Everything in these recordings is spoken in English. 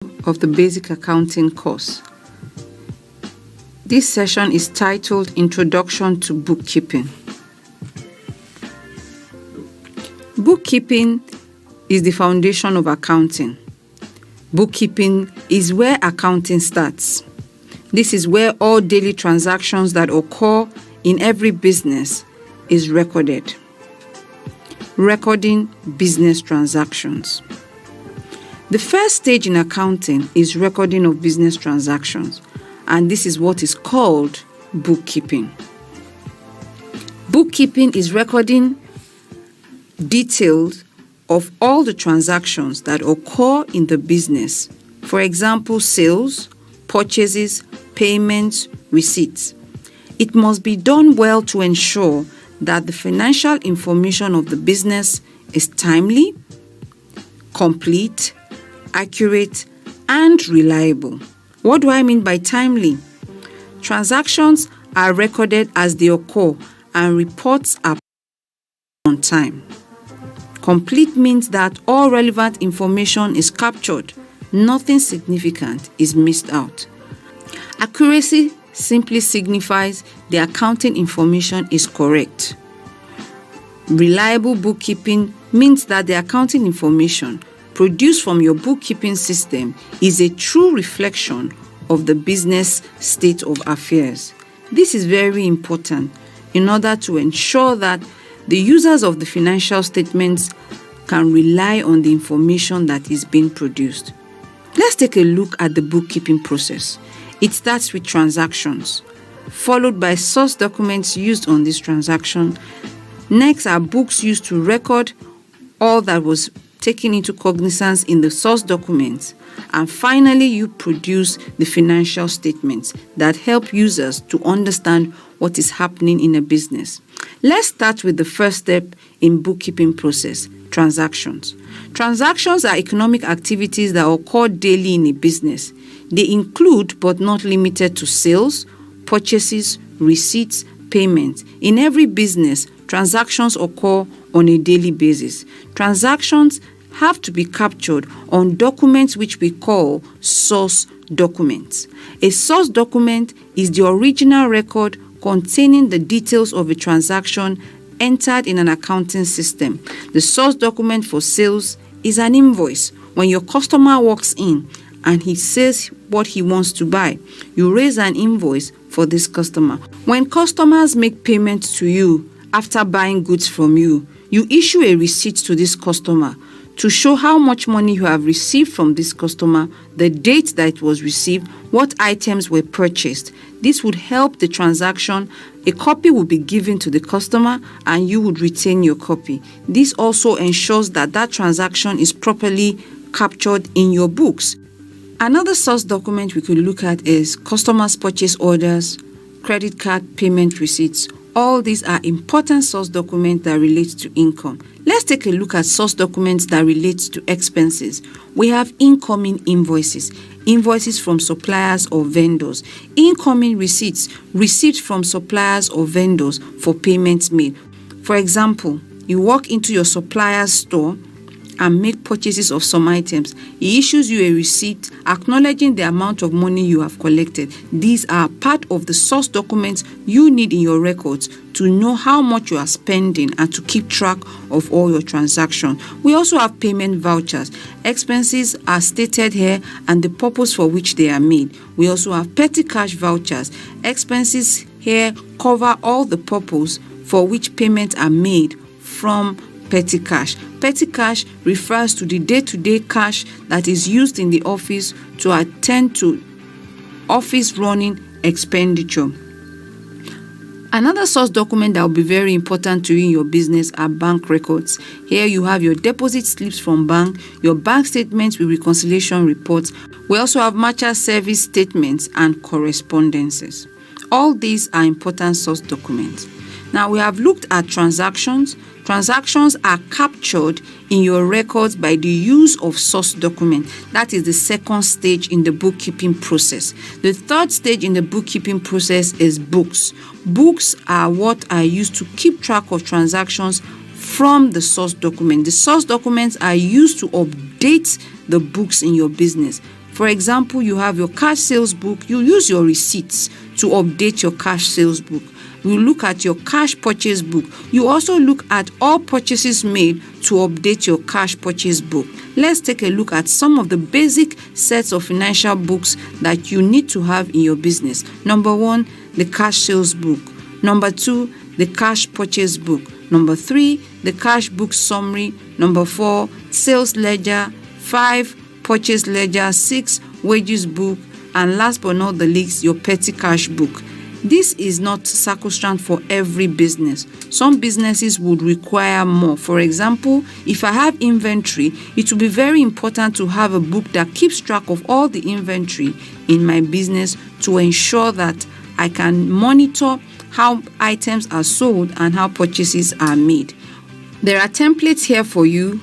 of the Basic Accounting course. This session is titled Introduction to Bookkeeping. Bookkeeping is the foundation of accounting. Bookkeeping is where accounting starts. This is where all daily transactions that occur in every business is recorded. Recording business transactions. The first stage in accounting is recording of business transactions, and this is what is called bookkeeping. Bookkeeping is recording details of all the transactions that occur in the business. For example, sales, purchases, payments, receipts. It must be done well to ensure that the financial information of the business is timely, complete, accurate, and reliable. What do I mean by timely? Transactions are recorded as they occur and reports are on time. Complete means that all relevant information is captured. Nothing significant is missed out. Accuracy simply signifies the accounting information is correct. Reliable bookkeeping means that the accounting information produced from your bookkeeping system is a true reflection of the business state of affairs. This is very important in order to ensure that the users of the financial statements can rely on the information that is being produced. Let's take a look at the bookkeeping process. It starts with transactions, followed by source documents used on this transaction. Next are books used to record all that was taken into cognizance in the source documents. And finally, you produce the financial statements that help users to understand what is happening in a business. Let's start with the first step in bookkeeping process, transactions. Transactions are economic activities that occur daily in a business. They include, but not limited to, sales, purchases, receipts, payments. In every business, transactions occur on a daily basis. Transactions have to be captured on documents which we call source documents. A source document is the original record containing the details of a transaction entered in an accounting system. The source document for sales is an invoice. When your customer walks in and he says what he wants to buy, you raise an invoice for this customer. When customers make payments to you after buying goods from you, you issue a receipt to this customer to show how much money you have received from this customer, the date that it was received, what items were purchased. This would help the transaction. A copy will be given to the customer and you would retain your copy. This also ensures that that transaction is properly captured in your books. Another source document we could look at is customers' purchase orders, credit card payment receipts. All these are important source documents that relate to income. Let's take a look at source documents that relate to expenses. We have incoming invoices, invoices from suppliers or vendors, incoming receipts, receipts from suppliers or vendors for payments made. For example, you walk into your supplier's store and make purchases of some items. He issues you a receipt acknowledging the amount of money you have collected. These are part of the source documents you need in your records to know how much you are spending and to keep track of all your transactions. We also have payment vouchers. Expenses are stated here and the purpose for which they are made. We also have petty cash vouchers. Expenses here cover all the purpose for which payments are made from petty cash. Petty cash refers to the day-to-day cash that is used in the office to attend to office running expenditure. Another source document that will be very important to you in your business are bank records. Here you have your deposit slips from bank, your bank statements with reconciliation reports. We also have merchant service statements and correspondences. All these are important source documents. Now we have looked at transactions. Transactions are captured in your records by the use of source document. That is the second stage in the bookkeeping process. The third stage in the bookkeeping process is books. Books are what are used to keep track of transactions from the source document. The source documents are used to update the books in your business. For example, you have your cash sales book. You use your receipts to update your cash sales book. You look at your cash purchase book. You also look at all purchases made to update your cash purchase book. Let's take a look at some of the basic sets of financial books that you need to have in your business. Number 1, the cash sales book. Number 2, the cash purchase book. Number 3, the cash book summary. Number 4, sales ledger. 5, purchase ledger. 6, wages book. And last but not the least, your petty cash book. This is not circumscribed for every business. Some businesses would require more. For example, if I have inventory, it will be very important to have a book that keeps track of all the inventory in my business to ensure that I can monitor how items are sold and how purchases are made. There are templates here for you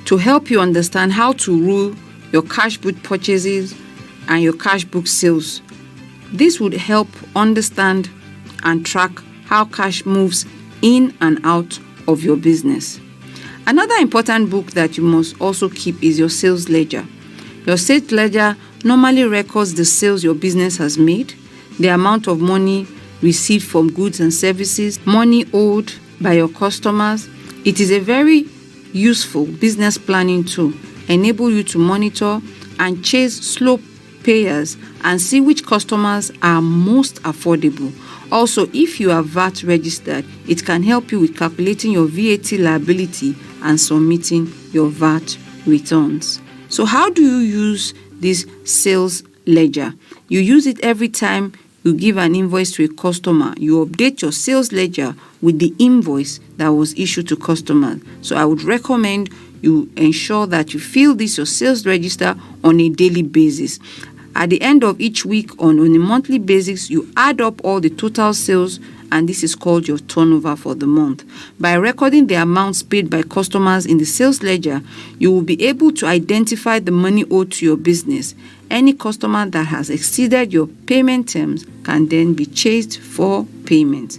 to help you understand how to rule your cash book purchases and your cash book sales. This would help understand and track how cash moves in and out of your business. Another important book that you must also keep is your sales ledger. Your sales ledger normally records the sales your business has made, the amount of money received from goods and services, money owed by your customers. It is a very useful business planning tool, enable you to monitor and chase slow payers and see which customers are most affordable. Also, if you are VAT registered, it can help you with calculating your VAT liability and submitting your VAT returns. So how do you use this sales ledger? You use it every time you give an invoice to a customer. You update your sales ledger with the invoice that was issued to customers. So I would recommend you ensure that you fill this your sales register on a daily basis. At the end of each week on a monthly basis, you add up all the total sales, and this is called your turnover for the month. By recording the amounts paid by customers in the sales ledger, you will be able to identify the money owed to your business. Any customer that has exceeded your payment terms can then be chased for payment.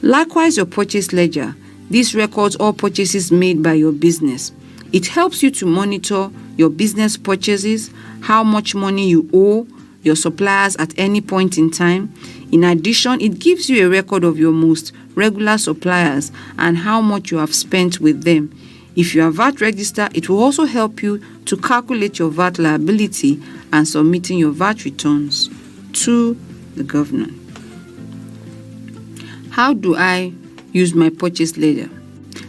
Likewise, your purchase ledger. This records all purchases made by your business. It helps you to monitor your business purchases, how much money you owe your suppliers at any point in time. In addition, it gives you a record of your most regular suppliers and how much you have spent with them. If you are VAT registered, it will also help you to calculate your VAT liability and submitting your VAT returns to the government. How do I use my purchase ledger?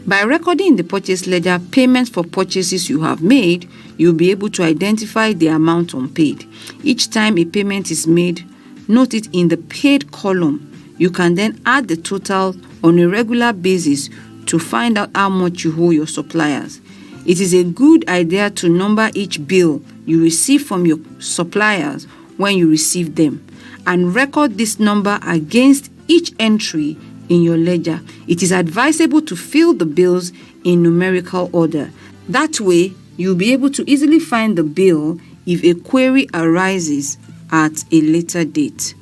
By recording in the purchase ledger payments for purchases you have made, you'll be able to identify the amount unpaid. Each time a payment is made, note it in the paid column. You can then add the total on a regular basis to find out how much you owe your suppliers. It is a good idea to number each bill you receive from your suppliers when you receive them and record this number against each entry in your ledger. It is advisable to fill the bills in numerical order. That way, you'll be able to easily find the bill if a query arises at a later date.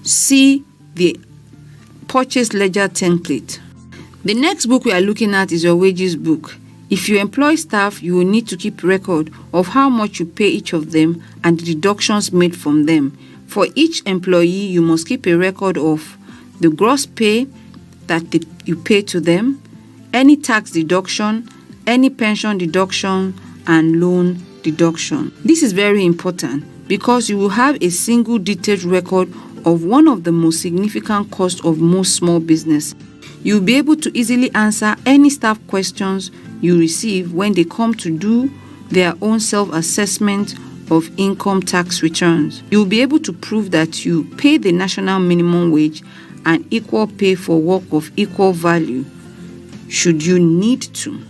See the purchase ledger template. The next book we are looking at is your wages book. If you employ staff, you will need to keep record of how much you pay each of them and the deductions made from them. For each employee, you must keep a record of the gross pay that you pay to them, any tax deduction, any pension deduction, and loan deduction. This is very important because you will have a single detailed record of one of the most significant costs of most small business. You'll be able to easily answer any staff questions you receive when they come to do their own self-assessment of income tax returns. You'll be able to prove that you pay the national minimum wage and equal pay for work of equal value should you need to.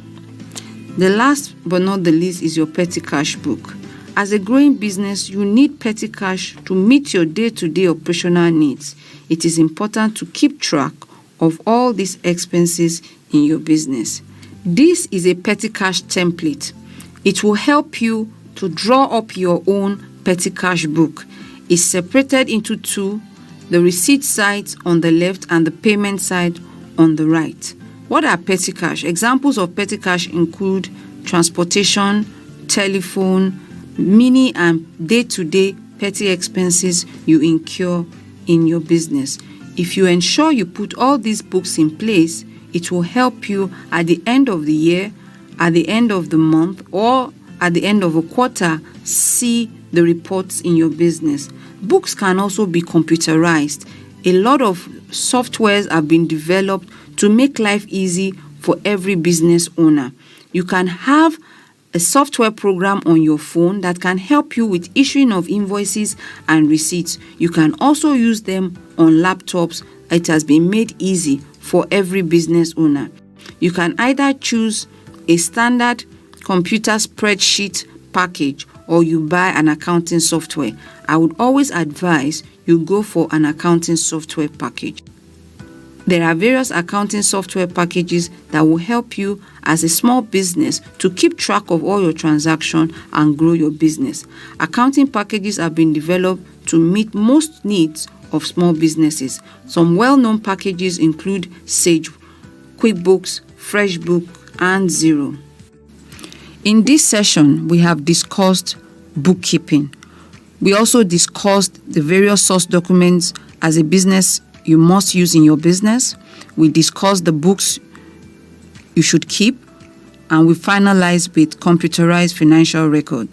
The last but not the least is your petty cash book. As a growing business, you need petty cash to meet your day-to-day operational needs. It is important to keep track of all these expenses in your business. This is a petty cash template. It will help you to draw up your own petty cash book. It's separated into two, the receipt side on the left and the payment side on the right. What are petty cash? Examples of petty cash include transportation, telephone, mini and day-to-day petty expenses you incur in your business. If you ensure you put all these books in place, it will help you at the end of the year, at the end of the month, or at the end of a quarter, see the reports in your business. Books can also be computerized. A lot of softwares have been developed to make life easy for every business owner. You can have a software program on your phone that can help you with issuing of invoices and receipts. You can also use them on laptops. It has been made easy for every business owner. You can either choose a standard computer spreadsheet package or you buy an accounting software. I would always advise you go for an accounting software package. There are various accounting software packages that will help you as a small business to keep track of all your transactions and grow your business. Accounting packages have been developed to meet most needs of small businesses. Some well-known packages include Sage, QuickBooks, FreshBook, and Xero. In this session, we have discussed bookkeeping. We also discussed the various source documents as a business you must use in your business. We discussed the books you should keep, and we finalized with computerized financial record.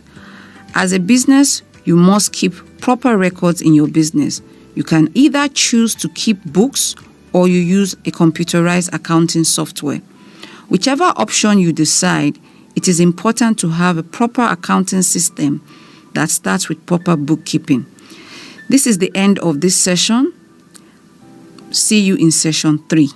As a business, you must keep proper records in your business. You can either choose to keep books or you use a computerized accounting software. Whichever option you decide, it is important to have a proper accounting system that starts with proper bookkeeping. This is the end of this session. See you in session 3.